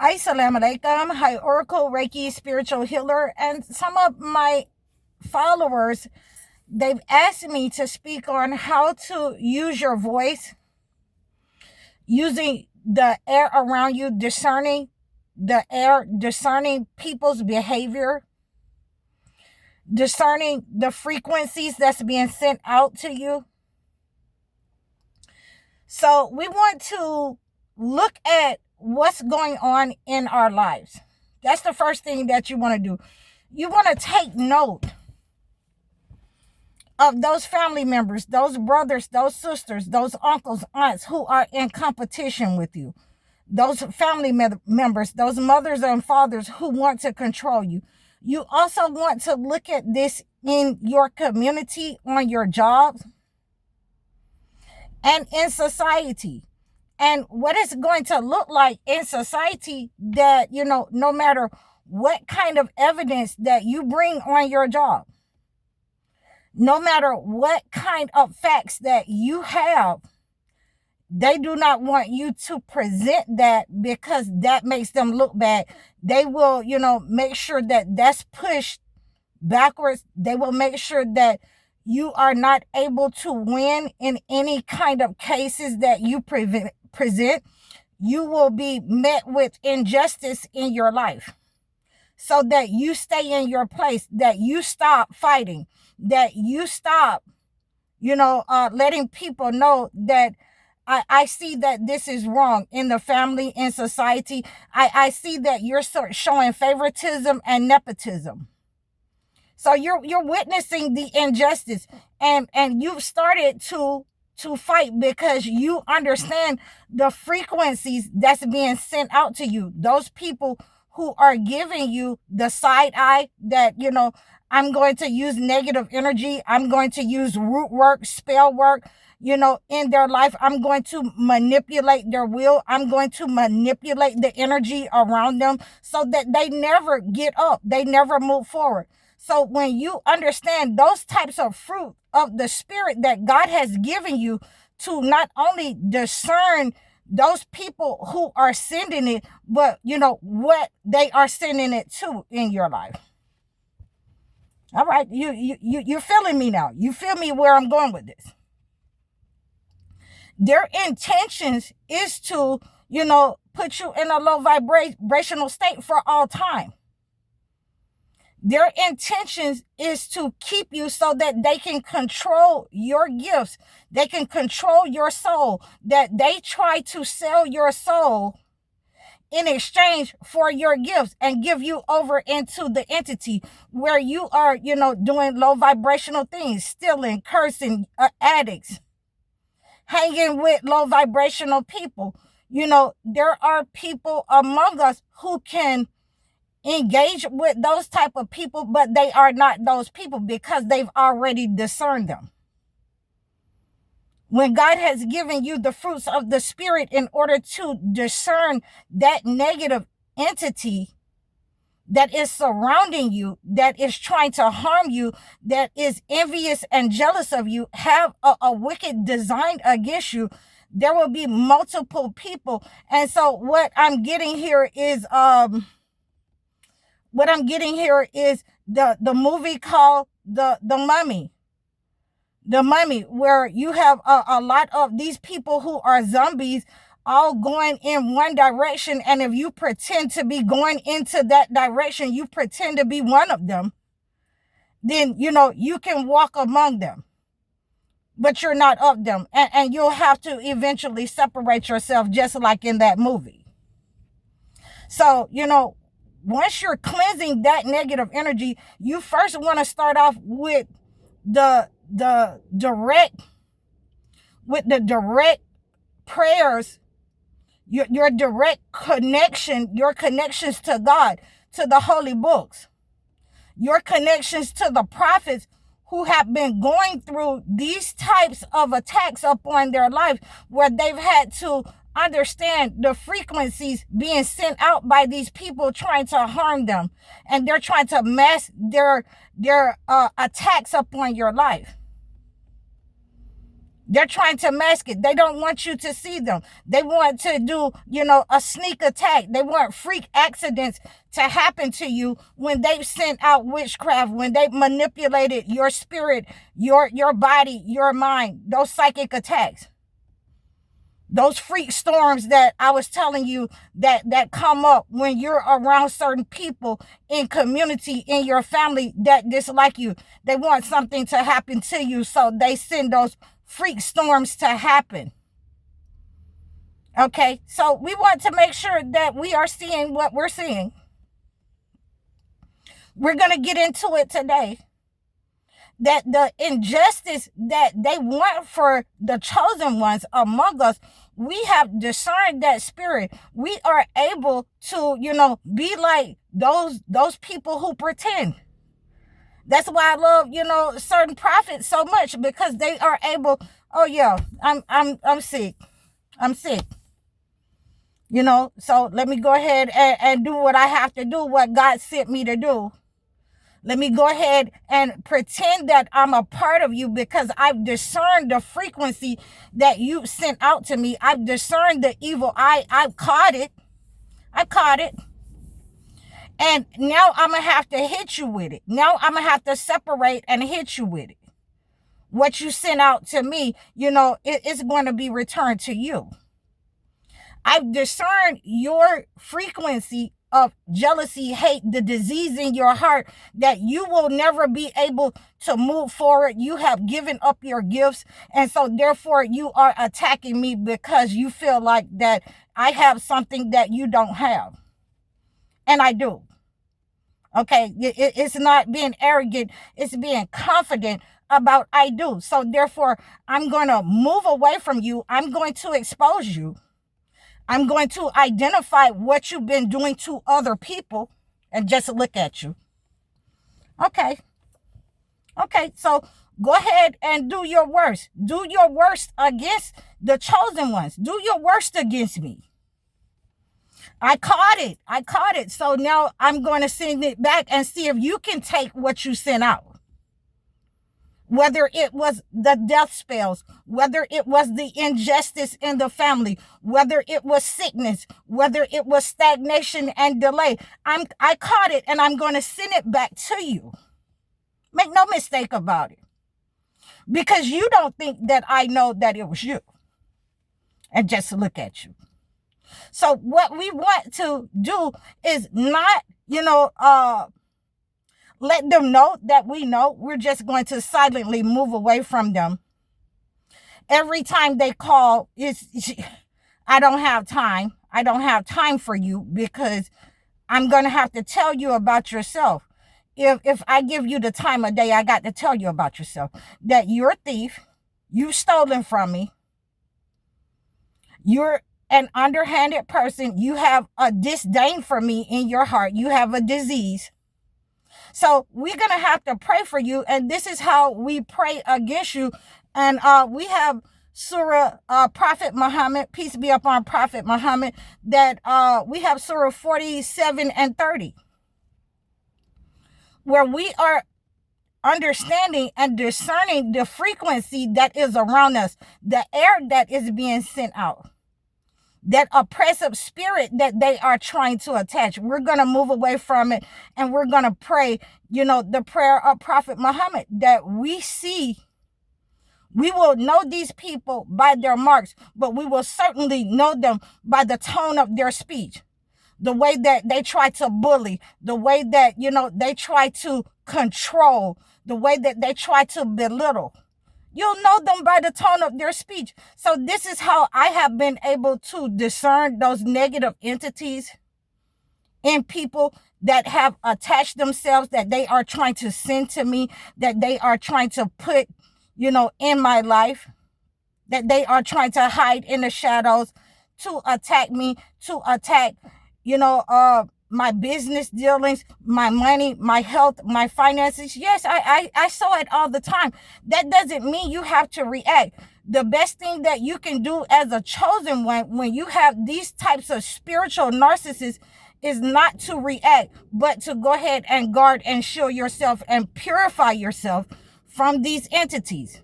Assalamu alaikum. Hi, Oracle Reiki spiritual healer. And some of my followers, they've asked me to speak on how to use your voice using the air around you, discerning the air, discerning people's behavior, discerning the frequencies that's being sent out to you. So we want to look at what's going on in our lives. That's the first thing that you want to do. You want to take note of those family members, those brothers, those sisters, those uncles, aunts who are in competition with you. Those family members, those mothers and fathers who want to control you. You also want to look at this in your community, on your jobs, and in society. And what it's going to look like in society that, no matter what kind of evidence that you bring on your job, no matter what kind of facts that you have, they do not want you to present that because that makes them look bad. They will, make sure that that's pushed backwards. They will make sure that you are not able to win in any kind of cases that you present. You will be met with injustice in your life, so that you stay in your place, that you stop fighting, that you stop, letting people know that I see that this is wrong in the family, in society. I see that you're showing favoritism and nepotism. So you're witnessing the injustice, and you've started to fight because you understand the frequencies that's being sent out to you. Those people who are giving you the side eye that, I'm going to use negative energy. I'm going to use root work, spell work, in their life. I'm going to manipulate their will. I'm going to manipulate the energy around them so that they never get up. They never move forward. So when you understand those types of fruit of the spirit that God has given you to not only discern those people who are sending it, but what they are sending it to in your life. All right, you're feeling me now. You feel me where I'm going with this. Their intentions is to, put you in a low vibrational state for all time. Their intentions is to keep you so that they can control your gifts. They can control your soul. That they try to sell your soul in exchange for your gifts and give you over into the entity where you are, doing low vibrational things, stealing, cursing, addicts, hanging with low vibrational people. There are people among us who can engage with those type of people, but they are not those people because they've already discerned them. When God has given you the fruits of the spirit in order to discern that negative entity that is surrounding you, that is trying to harm you, that is envious and jealous of you, have a wicked design against you, there will be multiple people. And so what I'm getting here is the movie called the Mummy. The Mummy, where you have a lot of these people who are zombies all going in one direction. And if you pretend to be going into that direction, you pretend to be one of them, then, you can walk among them, but you're not of them. And you'll have to eventually separate yourself, just like in that movie. So, once you're cleansing that negative energy, you first want to start off with the direct prayers, your direct connection, your connections to God, to the holy books, your connections to the prophets who have been going through these types of attacks upon their life, where they've had to understand the frequencies being sent out by these people trying to harm them, and they're trying to mask their attacks upon your life. They're trying to mask it. They don't want you to see them. They want to do, a sneak attack. They want freak accidents to happen to you when they've sent out witchcraft, when they manipulated your spirit, your body, your mind, those psychic attacks. Those freak storms that I was telling you that come up when you're around certain people in community, in your family that dislike you. They want something to happen to you, so they send those freak storms to happen. Okay, so we want to make sure that we are seeing what we're seeing. We're going to get into it today. That the injustice that they want for the chosen ones among us, we have discerned that spirit. We are able to, be like those people who pretend. That's why I love, certain prophets so much, because they are able, oh yeah, I'm sick. I'm sick. So let me go ahead and do what I have to do, what God sent me to do. Let me go ahead and pretend that I'm a part of you, because I've discerned the frequency that you sent out to me. I've discerned the evil. I've caught it. I caught it. And now I'm going to have to hit you with it. Now I'm going to have to separate and hit you with it. What you sent out to me, it's going to be returned to you. I've discerned your frequency of jealousy, hate, the disease in your heart, that you will never be able to move forward. You have given up your gifts, and so therefore you are attacking me because you feel like that I have something that you don't have. And I do. Okay, it's not being arrogant, it's being confident about I do. So therefore, I'm going to move away from you. I'm going to expose you. I'm going to identify what you've been doing to other people and just look at you. Okay, so go ahead and do your worst. Do your worst against the chosen ones. Do your worst against me. I caught it. So now I'm going to send it back and see if you can take what you sent out. Whether it was the death spells, whether it was the injustice in the family, whether it was sickness, whether it was stagnation and delay, I caught it, and I'm going to send it back to you. Make no mistake about it. Because you don't think that I know that it was you. And just look at you. So what we want to do is not, let them know that we know. We're just going to silently move away from them. Every time they call, I don't have time. I don't have time for you, because I'm going to have to tell you about yourself. If I give you the time of day, I got to tell you about yourself. That you're a thief. You've stolen from me. You're an underhanded person. You have a disdain for me in your heart. You have a disease. So we're going to have to pray for you. And this is how we pray against you. And we have Surah Prophet Muhammad, peace be upon Prophet Muhammad, that we have Surah 47 and 30, where we are understanding and discerning the frequency that is around us, the air that is being sent out, that oppressive spirit that they are trying to attach. We're going to move away from it, and we're going to pray, the prayer of Prophet Muhammad, that we will know these people by their marks, but we will certainly know them by the tone of their speech, the way that they try to bully, the way that, they try to control, the way that they try to belittle. You'll know them by the tone of their speech. So this is how I have been able to discern those negative entities in people that have attached themselves, that they are trying to send to me, that they are trying to put, in my life, that they are trying to hide in the shadows to attack me, to attack, my business dealings, my money, my health, my finances. Yes, I saw it all the time. That doesn't mean you have to react. The best thing that you can do as a chosen one, when you have these types of spiritual narcissists, is not to react, but to go ahead and guard and shield yourself and purify yourself from these entities.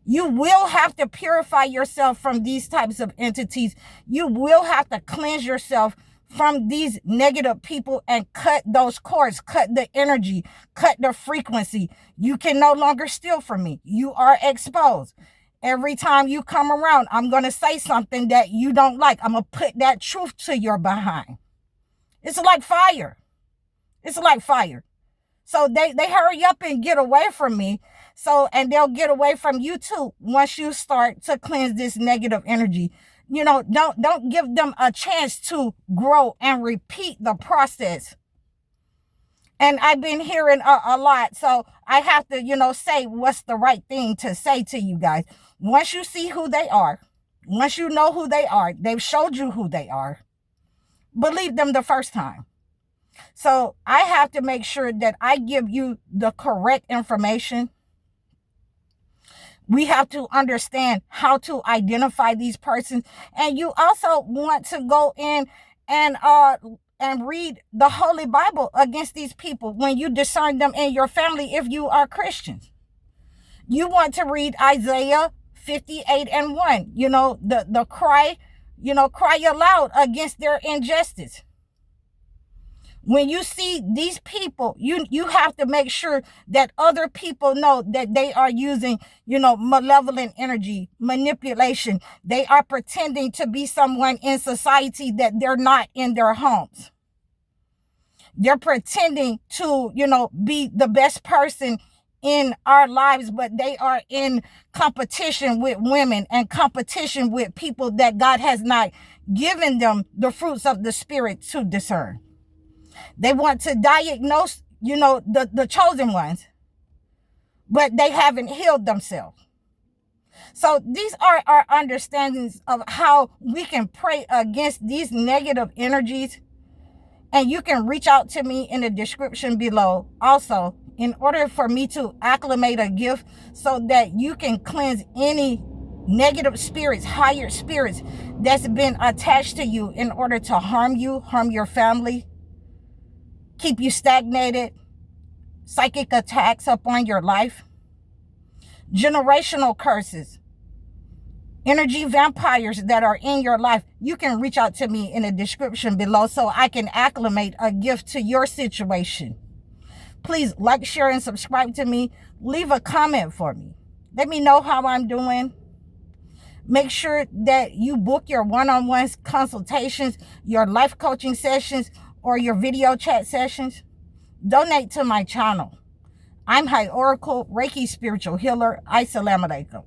You will have to purify yourself from these types of entities. You will have to cleanse yourself from these negative people and cut those cords, cut the energy, cut the frequency. You can no longer steal from me. You are exposed. Every time you come around, I'm going to say something that you don't like. I'm going to put that truth to your behind. It's like fire. It's like fire. So they hurry up and get away from me. So, and they'll get away from you too once you start to cleanse this negative energy. You know, don't give them a chance to grow and repeat the process. And I've been hearing a lot, so I have to, say what's the right thing to say to you guys. Once you see who they are, once you know who they are, they've showed you who they are, believe them the first time. So I have to make sure that I give you the correct information. We have to understand how to identify these persons. And you also want to go in and read the Holy Bible against these people when you discern them in your family if you are Christians. You want to read Isaiah 58:1. The cry, cry aloud against their injustice. When you see these people, you have to make sure that other people know that they are using, malevolent energy, manipulation. They are pretending to be someone in society that they're not in their homes. They're pretending to, be the best person in our lives, but they are in competition with women and competition with people that God has not given them the fruits of the Spirit to discern. They want to diagnose, the chosen ones, but they haven't healed themselves. So these are our understandings of how we can pray against these negative energies. And you can reach out to me in the description below. Also, in order for me to acclimate a gift so that you can cleanse any negative spirits, higher spirits that's been attached to you in order to harm you, harm your family, keep you stagnated, psychic attacks upon your life, generational curses, energy vampires that are in your life. You can reach out to me in the description below so I can acclimate a gift to your situation. Please like, share, and subscribe to me. Leave a comment for me. Let me know how I'm doing. Make sure that you book your one-on-one consultations, your life coaching sessions, or your video chat sessions. Donate to my channel. I'm High Oracle, Reiki Spiritual Healer. Assalamu alaikum.